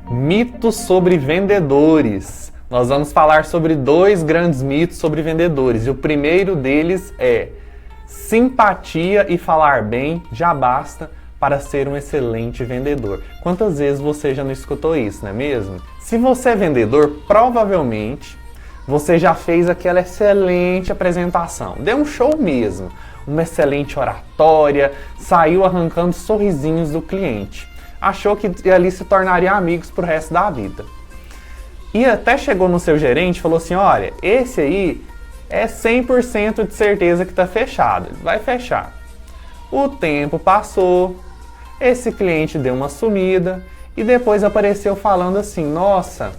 Mitos sobre vendedores. Nós vamos falar sobre dois grandes mitos sobre vendedores. E o primeiro deles é: simpatia e falar bem já basta para ser um excelente vendedor. Quantas vezes você já não escutou isso, não é mesmo? Se você é vendedor, provavelmente você já fez aquela excelente apresentação. Deu um show mesmo, uma excelente oratória, saiu arrancando sorrisinhos do cliente. Achou que ali se tornaria amigos pro resto da vida. E até chegou no seu gerente e falou assim: olha, esse aí é 100% de certeza que está fechado, ele vai fechar. O tempo passou, esse cliente deu uma sumida e depois apareceu falando assim: nossa,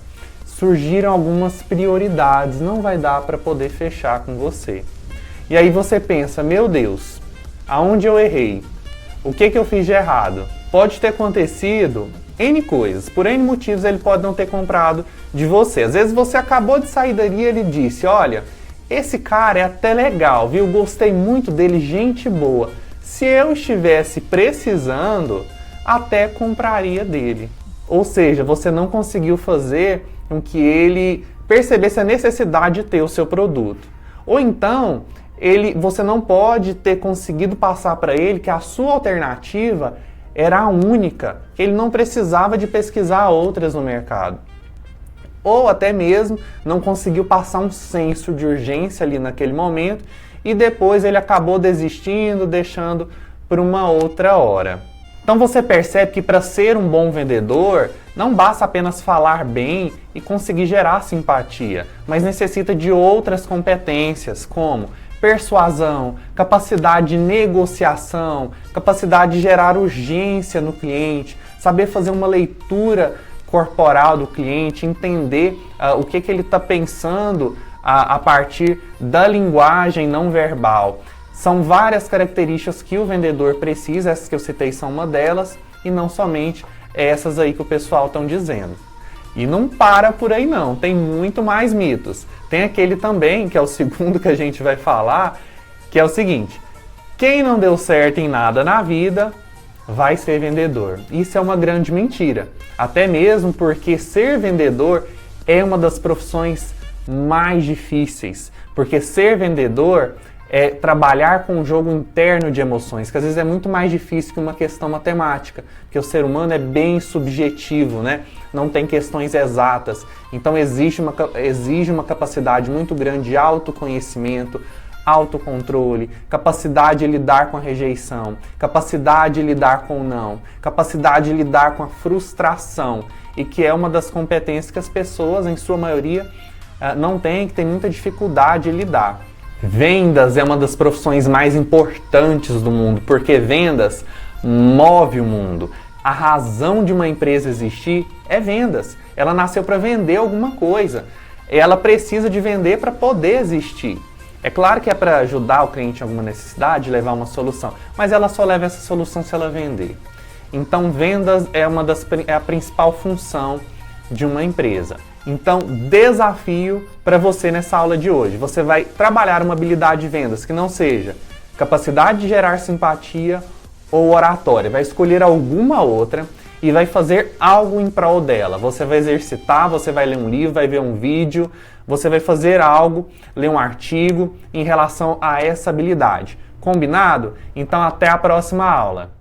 surgiram algumas prioridades, não vai dar para poder fechar com você. E aí você pensa: meu Deus, aonde eu errei? O que eu fiz de errado? Pode ter acontecido N coisas, por N motivos ele pode não ter comprado de você. Às vezes você acabou de sair dali e ele disse: olha, esse cara é até legal, viu? Gostei muito dele, gente boa. Se eu estivesse precisando, até compraria dele. Ou seja, você não conseguiu fazer com que ele percebesse a necessidade de ter o seu produto. Ou então, você não pode ter conseguido passar para ele que a sua alternativa era a única, que ele não precisava de pesquisar outras no mercado. Ou até mesmo não conseguiu passar um senso de urgência ali naquele momento e depois ele acabou desistindo, deixando para uma outra hora. Então você percebe que para ser um bom vendedor, não basta apenas falar bem e conseguir gerar simpatia, mas necessita de outras competências, como persuasão, capacidade de negociação, capacidade de gerar urgência no cliente, saber fazer uma leitura corporal do cliente, entender o que ele está pensando a partir da linguagem não verbal. São várias características que o vendedor precisa, essas que eu citei são uma delas, e não somente essas aí que o pessoal estão dizendo. E não para por aí não, tem muito mais mitos. Tem aquele também, que é o segundo que a gente vai falar, que é o seguinte: quem não deu certo em nada na vida vai ser vendedor. Isso é uma grande mentira. Até mesmo porque ser vendedor é uma das profissões mais difíceis. Porque ser vendedor é trabalhar com um jogo interno de emoções, que às vezes é muito mais difícil que uma questão matemática, porque o ser humano é bem subjetivo, né? Não tem questões exatas. Então exige uma capacidade muito grande de autoconhecimento, autocontrole, capacidade de lidar com a rejeição, capacidade de lidar com o não, capacidade de lidar com a frustração, e que é uma das competências que as pessoas, em sua maioria, não têm, que tem muita dificuldade de lidar. Vendas é uma das profissões mais importantes do mundo, porque vendas move o mundo. A razão de uma empresa existir é vendas. Ela nasceu para vender alguma coisa. Ela precisa de vender para poder existir. É claro que é para ajudar o cliente em alguma necessidade, levar uma solução, mas ela só leva essa solução se ela vender. Então, vendas é a principal função de uma empresa. Então, desafio para você nessa aula de hoje. Você vai trabalhar uma habilidade de vendas que não seja capacidade de gerar simpatia ou oratória. Vai escolher alguma outra e vai fazer algo em prol dela. Você vai exercitar, você vai ler um livro, vai ver um vídeo, você vai fazer algo, ler um artigo em relação a essa habilidade. Combinado? Então, até a próxima aula.